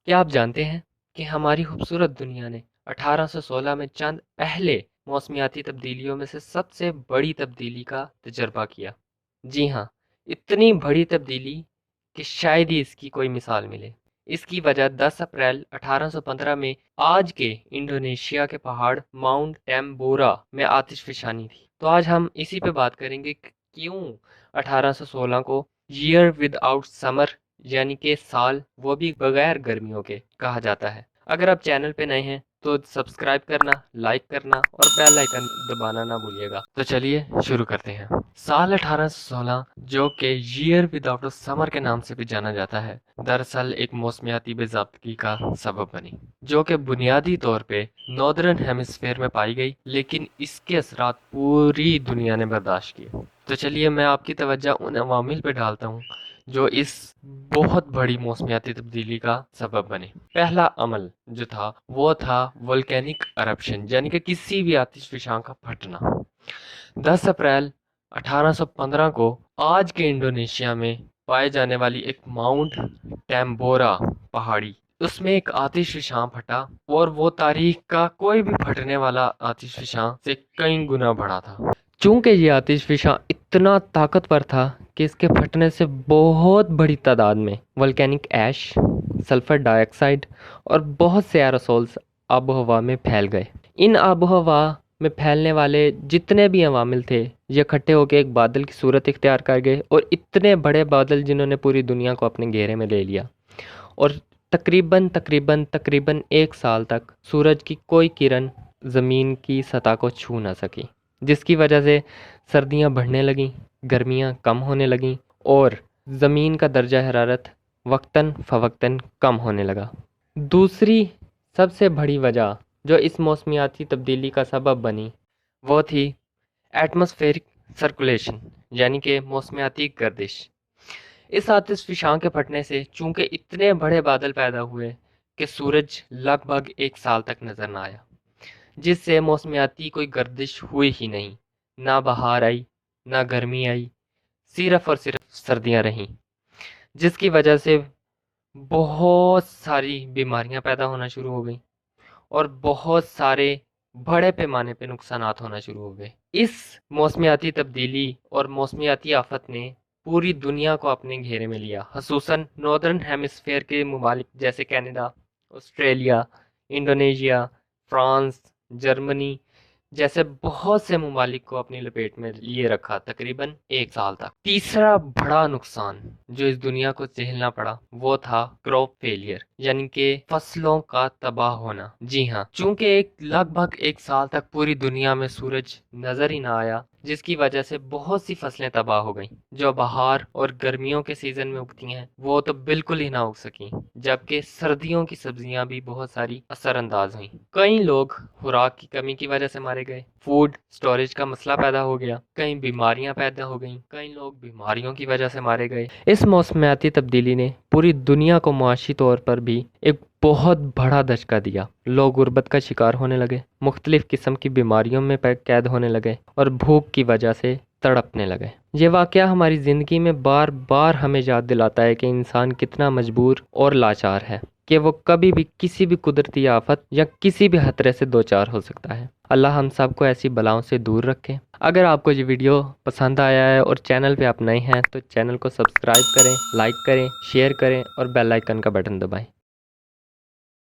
کیا آپ جانتے ہیں کہ ہماری خوبصورت دنیا نے 1816 میں چند پہلے موسمیاتی تبدیلیوں میں سے سب سے بڑی تبدیلی کا تجربہ کیا؟ جی ہاں، اتنی بڑی تبدیلی کہ شاید ہی اس کی کوئی مثال ملے۔ اس کی وجہ 10 اپریل 1815 میں آج کے انڈونیشیا کے پہاڑ ماؤنٹ ٹیمبورا میں آتش فشانی تھی۔ تو آج ہم اسی پہ بات کریں گے کہ کیوں 1816 کو ایئر ود آؤٹ سمر یعنی کہ سال وہ بھی بغیر گرمیوں کے کہا جاتا ہے۔ اگر آپ چینل پہ نئے ہیں تو سبسکرائب کرنا، لائک کرنا اور بیل آئیکن دبانا نہ بھولیے گا۔ تو چلیے شروع کرتے ہیں۔ سال 1816 جو کہ ایئر ود آؤٹ سمر کے نام سے بھی جانا جاتا ہے، دراصل ایک موسمیاتی بے ضابطگی کا سبب بنی، جو کہ بنیادی طور پہ ناردرن ہیمسفیئر میں پائی گئی، لیکن اس کے اثرات پوری دنیا نے برداشت کیے۔ تو چلیے میں آپ کی توجہ ان عوامل پہ ڈالتا ہوں جو اس بہت بڑی موسمیاتی تبدیلی کا سبب بنے۔ پہلا عمل جو تھا وہ تھا volcanic eruption، یعنی کہ کسی بھی آتش فشاں کا پھٹنا۔ 10 اپریل 1815 کو آج کے انڈونیشیا میں پائے جانے والی ایک ماؤنٹ ٹیمبورا پہاڑی، اس میں ایک آتش فشاں پھٹا، اور وہ تاریخ کا کوئی بھی پھٹنے والا آتش فشاں سے کئی گنا بڑا تھا۔ چونکہ یہ آتش فشاں اتنا طاقتور تھا کہ اس کے پھٹنے سے بہت بڑی تعداد میں volcanic ایش، سلفر ڈائی آکسائڈ اور بہت سے ایروسولز آب و ہوا میں پھیل گئے۔ ان آب و ہوا میں پھیلنے والے جتنے بھی عوامل تھے یہ اکٹھے ہو کے ایک بادل کی صورت اختیار کر گئے، اور اتنے بڑے بادل جنہوں نے پوری دنیا کو اپنے گھیرے میں لے لیا، اور تقریباً 1 سال تک سورج کی کوئی کرن زمین کی سطح کو چھو نہ سکی، جس کی وجہ سے سردیاں بڑھنے لگیں، گرمیاں کم ہونے لگیں، اور زمین کا درجہ حرارت وقتاً فوقتاً کم ہونے لگا۔ دوسری سب سے بڑی وجہ جو اس موسمیاتی تبدیلی کا سبب بنی وہ تھی ایٹماسفیرک سرکولیشن، یعنی کہ موسمیاتی گردش۔ اس آتش فشاں کے پھٹنے سے چونکہ اتنے بڑے بادل پیدا ہوئے کہ سورج لگ بھگ 1 سال تک نظر نہ آیا، جس سے موسمیاتی کوئی گردش ہوئی ہی نہیں، نہ بہار آئی، نہ گرمی آئی، صرف اور صرف سردیاں رہیں، جس کی وجہ سے بہت ساری بیماریاں پیدا ہونا شروع ہو گئیں، اور بہت سارے بڑے پیمانے پہ نقصانات ہونا شروع ہو گئے۔ اس موسمیاتی تبدیلی اور موسمیاتی آفت نے پوری دنیا کو اپنے گھیرے میں لیا، خصوصاً ناردرن ہیمسفیئر کے ممالک جیسے Canada, Australia, Indonesia, France, Germany جیسے بہت سے ممالک کو اپنی لپیٹ میں لیے رکھا تقریباً 1 سال تک۔ تیسرا بڑا نقصان جو اس دنیا کو جھیلنا پڑا وہ تھا کراپ فیلئر، یعنی کہ فصلوں کا تباہ ہونا۔ جی ہاں، چونکہ لگ بھگ 1 سال تک پوری دنیا میں سورج نظر ہی نہ آیا، جس کی وجہ سے بہت سی فصلیں تباہ ہو گئیں۔ جو بہار اور گرمیوں کے سیزن میں اگتی ہیں وہ تو بالکل ہی نہ اگ سکیں، جبکہ سردیوں کی سبزیاں بھی بہت ساری اثر انداز ہوئیں۔ کئی لوگ خوراک کی کمی کی وجہ سے مارے گئے، فوڈ سٹوریج کا مسئلہ پیدا ہو گیا، کئی بیماریاں پیدا ہو گئیں، کئی لوگ بیماریوں کی وجہ سے مارے گئے۔ اس موسمیاتی تبدیلی نے پوری دنیا کو معاشی طور پر بھی ایک بہت بڑا دھچکا دیا۔ لوگ غربت کا شکار ہونے لگے، مختلف قسم کی بیماریوں میں قید ہونے لگے، اور بھوک کی وجہ سے تڑپنے لگے۔ یہ واقعہ ہماری زندگی میں بار بار ہمیں یاد دلاتا ہے کہ انسان کتنا مجبور اور لاچار ہے، کہ وہ کبھی بھی کسی بھی قدرتی آفت یا کسی بھی خطرے سے دوچار ہو سکتا ہے۔ اللہ ہم سب کو ایسی بلاؤں سے دور رکھے۔ اگر آپ کو یہ ویڈیو پسند آیا ہے اور چینل پہ آپ نئے ہیں تو چینل کو سبسکرائب کریں، لائک کریں، شیئر کریں اور بیل آئیکن کا بٹن دبائیں۔